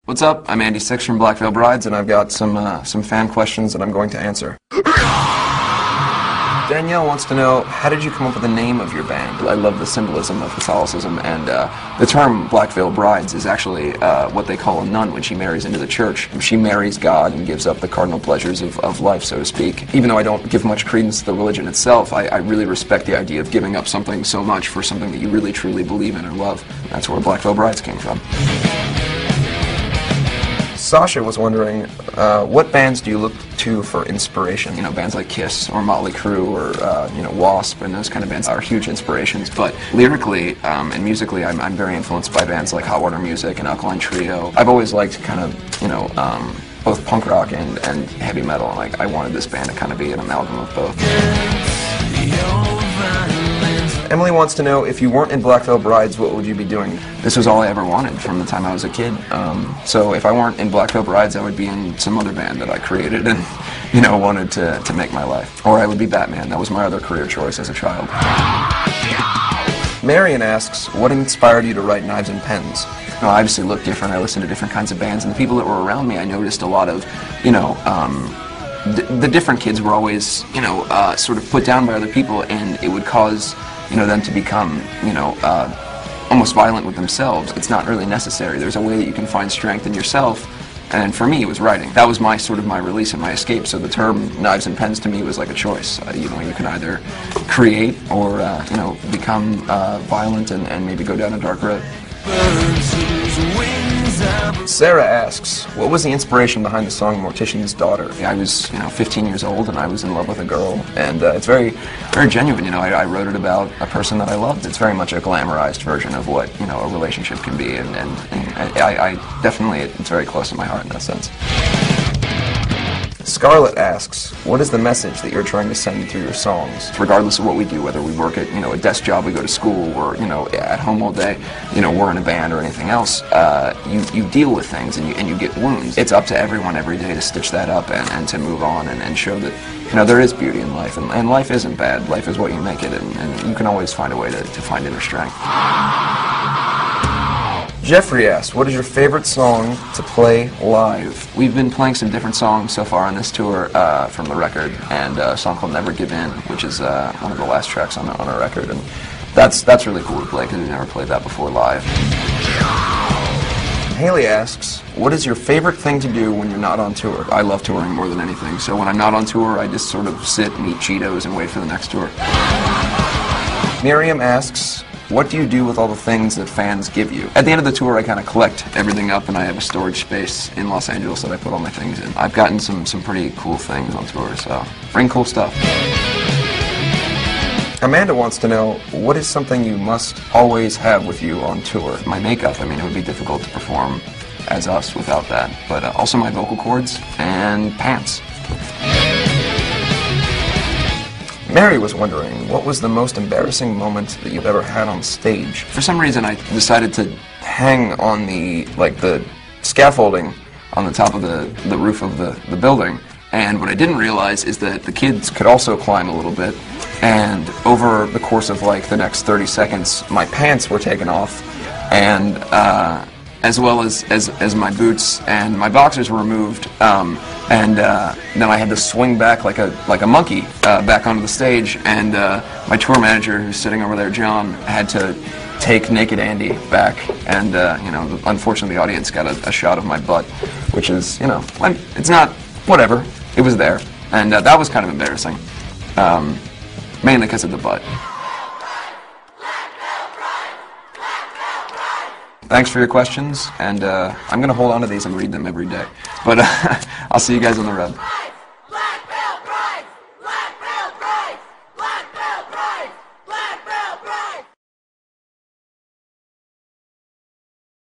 What's up? I'm Andy Six from Black Veil Brides, and I've got some fan questions that I'm going to answer. Danielle wants to know, how did you come up with the name of your band? I love the symbolism of Catholicism, and the term Black Veil Brides is actually what they call a nun when she marries into the church. She marries God and gives up the cardinal pleasures of life, so to speak. Even though I don't give much credence to the religion itself, I really respect the idea of giving up something so much for something that you really truly believe in or love. That's where Black Veil Brides came from. Sasha was wondering, what bands do you look to for inspiration? You know, bands like Kiss or Motley Crue or, you know, Wasp and those kind of bands are huge inspirations. But lyrically and musically, I'm very influenced by bands like Hot Water Music and Alkaline Trio. I've always liked kind of, you know, both punk rock and heavy metal. Like, I wanted this band to kind of be an amalgam of both. Emily wants to know, if you weren't in Black Veil Brides, what would you be doing? This was all I ever wanted from the time I was a kid. So if I weren't in Black Veil Brides, I would be in some other band that I created and, you know, wanted to make my life. Or I would be Batman. That was my other career choice as a child. Marion asks, what inspired you to write Knives and Pens? You know, I obviously look different. I listen to different kinds of bands, and the people that were around me, I noticed a lot of, you know, the different kids were always, you know, sort of put down by other people, and it would cause, you know, them to become, you know, almost violent with themselves. It's not really necessary. There's a way that you can find strength in yourself, and for me it was writing. That was my sort of my release and my escape, so the term Knives and Pens to me was like a choice. You know, you can either create or, you know, become violent and maybe go down a dark road. Sarah asks, what was the inspiration behind the song Mortician's Daughter? I was, you know, 15 years old and I was in love with a girl, and it's very, very genuine. You know, I wrote it about a person that I loved. It's very much a glamorized version of what, you know, a relationship can be, and I definitely, it's very close to my heart in that sense. Scarlett asks, what is the message that you're trying to send through your songs? Regardless of what we do, whether we work at, you know, a desk job, we go to school, or, you know, at home all day, you know, we're in a band or anything else, you deal with things and you get wounds. It's up to everyone every day to stitch that up and to move on and show that, you know, there is beauty in life, and life isn't bad. Life is what you make it, and you can always find a way to find inner strength. Jeffrey asks, what is your favorite song to play live? We've been playing some different songs so far on this tour from the record, and a song called Never Give In, which is one of the last tracks on our record, and that's really cool to play because we've never played that before live. Haley asks, what is your favorite thing to do when you're not on tour? I love touring more than anything, so when I'm not on tour, I just sort of sit and eat Cheetos and wait for the next tour. Miriam asks, what do you do with all the things that fans give you? At the end of the tour, I kind of collect everything up, and I have a storage space in Los Angeles that I put all my things in. I've gotten some pretty cool things on tour, so bring cool stuff. Amanda wants to know, what is something you must always have with you on tour? My makeup. I mean, it would be difficult to perform as us without that, but also my vocal cords and pants. Mary was wondering, what was the most embarrassing moment that you've ever had on stage? For some reason, I decided to hang on the scaffolding on the top of the roof of the building, and what I didn't realize is that the kids could also climb a little bit, and over the course of like the next 30 seconds, my pants were taken off, and as well as my boots, and my boxers were removed, and then I had to swing back like a monkey back onto the stage, and my tour manager, who's sitting over there, John, had to take Naked Andy back, and you know, unfortunately the audience got a shot of my butt, which is, you know, it's not, whatever, it was there, and that was kind of embarrassing, mainly because of the butt. Thanks for your questions, and I'm going to hold on to these and read them every day. But I'll see you guys on the road.